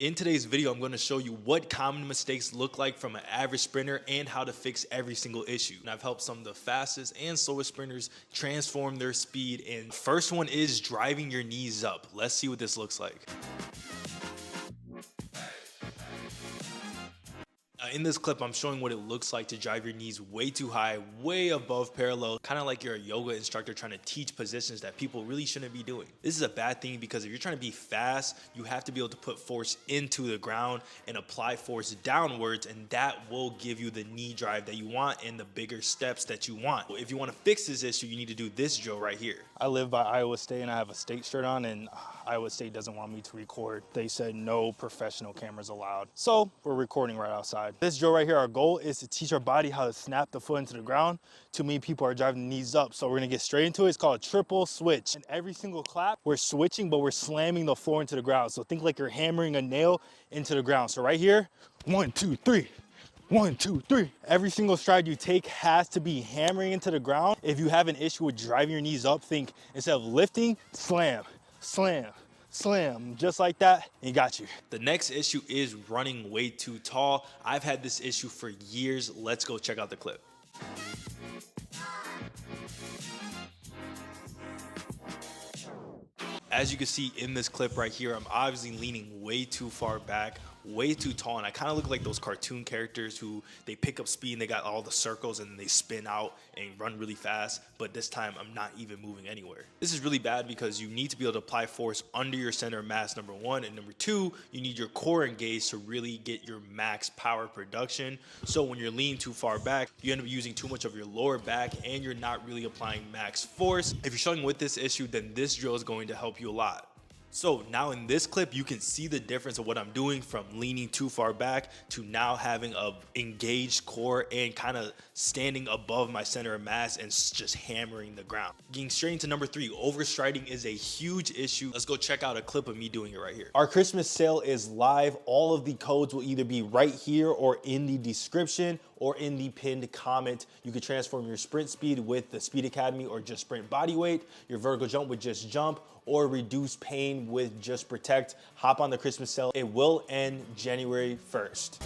In today's video, I'm going to show you what common mistakes look like from an average sprinter and how to fix every single issue. And I've helped some of the fastest and slowest sprinters transform their speed. And first one is driving your knees up. Let's see what this looks like. In this clip, I'm showing what it looks like to drive your knees way too high, way above parallel, kind of like you're a yoga instructor trying to teach positions that people really shouldn't be doing. This is a bad thing because if you're trying to be fast, you have to be able to put force into the ground and apply force downwards, and that will give you the knee drive that you want and the bigger steps that you want. If you want to fix this issue, you need to do this drill right here. I live by Iowa State and I have a state shirt on, and Iowa State doesn't want me to record. They said no professional cameras allowed. So we're recording right outside. This drill right here, our goal is to teach our body how to snap the foot into the ground. Too many people are driving the knees up. So we're gonna get straight into it. It's called a triple switch. And every single clap, we're switching, but we're slamming the floor into the ground. So think like you're hammering a nail into the ground. So right here, 1, 2, 3. 1, 2, 3. Every single stride you take has to be hammering into the ground. If you have an issue with driving your knees up, think instead of lifting, slam, slam, slam, just like that, and got you. The next issue is running way too tall. I've had this issue for years. Let's go check out the clip. As you can see in this clip right here, I'm obviously leaning way too far back, way too tall, and I kind of look like those cartoon characters who they pick up speed and they got all the circles and then they spin out and run really fast, but this time I'm not even moving anywhere. This is really bad because you need to be able to apply force under your center of mass, number one, and number two, you need your core engaged to really get your max power production. So when you're leaning too far back, you end up using too much of your lower back and you're not really applying max force. If you're struggling with this issue, then this drill is going to help you a lot. So now in this clip, you can see the difference of what I'm doing from leaning too far back to now having a engaged core and kind of standing above my center of mass and just hammering the ground. Getting straight into number three, overstriding is a huge issue. Let's go check out a clip of me doing it right here. Our Christmas sale is live. All of the codes will either be right here or in the description or in the pinned comment. You can transform your sprint speed with the Speed Academy or just sprint body weight, your vertical jump with just jump, or reduce pain with just protect. Hop on the Christmas sale. It will end January 1st.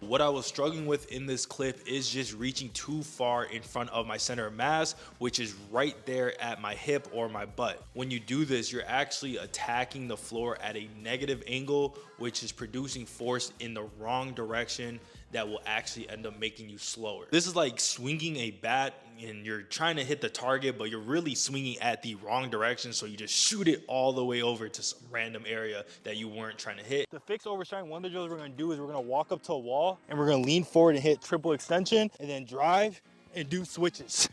What I was struggling with in this clip is just reaching too far in front of my center of mass, which is right there at my hip or my butt. When you do this, you're actually attacking the floor at a negative angle, which is producing force in the wrong direction that will actually end up making you slower. This is like swinging a bat and you're trying to hit the target, but you're really swinging at the wrong direction, so you just shoot it all the way over to some random area that you weren't trying to hit. To fix overstriding, one of the drills we're gonna do is we're gonna walk up to a wall and we're gonna lean forward and hit triple extension and then drive and do switches.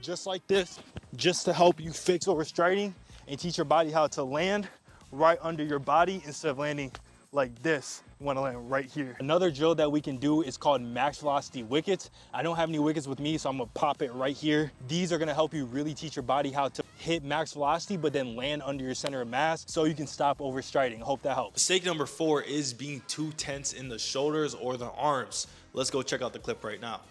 Just like this, just to help you fix overstriding and teach your body how to land right under your body instead of landing like this. You want to land right here. Another drill that we can do is called max velocity wickets. I don't have any wickets with me, so I'm gonna pop it right here. These are gonna help you really teach your body how to hit max velocity, but then land under your center of mass so you can stop overstriding. I hope that helps. Mistake number four is being too tense in the shoulders or the arms. Let's go check out the clip right now.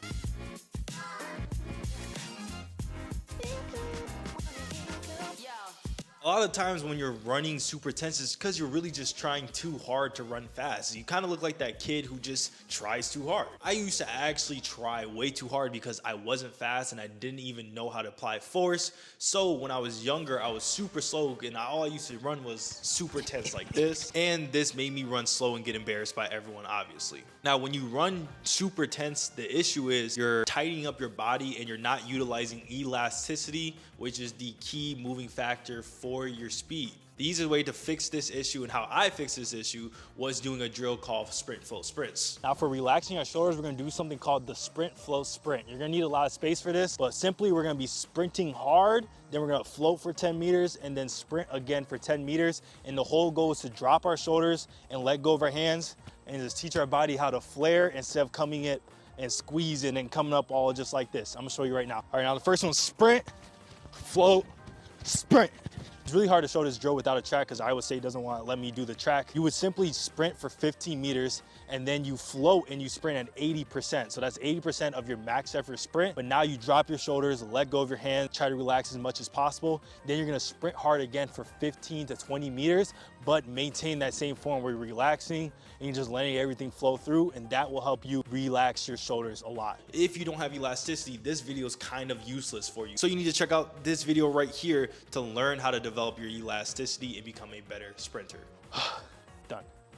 A lot of times when you're running super tense, it's because you're really just trying too hard to run fast. You kind of look like that kid who just tries too hard. I used to actually try way too hard because I wasn't fast and I didn't even know how to apply force. So when I was younger, I was super slow and all I used to run was super tense like this. And this made me run slow and get embarrassed by everyone, obviously. Now, when you run super tense, the issue is you're tightening up your body and you're not utilizing elasticity, which is the key moving factor for your speed. The easiest way to fix this issue and how I fixed this issue was doing a drill called sprint float sprints. Now for relaxing our shoulders, we're gonna do something called the sprint float sprint. You're gonna need a lot of space for this, but simply we're gonna be sprinting hard, then we're gonna float for 10 meters and then sprint again for 10 meters. And the whole goal is to drop our shoulders and let go of our hands and just teach our body how to flare instead of coming in and squeezing and coming up all just like this. I'm gonna show you right now. All right, now the first one's sprint, float, sprint. It's really hard to show this drill without a track because Iowa State doesn't want to let me do the track. You would simply sprint for 15 meters and then you float and you sprint at 80%. So that's 80% of your max effort sprint. But now you drop your shoulders, let go of your hands, try to relax as much as possible. Then you're gonna sprint hard again for 15 to 20 meters, but maintain that same form where you're relaxing and you're just letting everything flow through, and that will help you relax your shoulders a lot. If you don't have elasticity, this video is kind of useless for you. So you need to check out this video right here to learn how to develop your elasticity and become a better sprinter.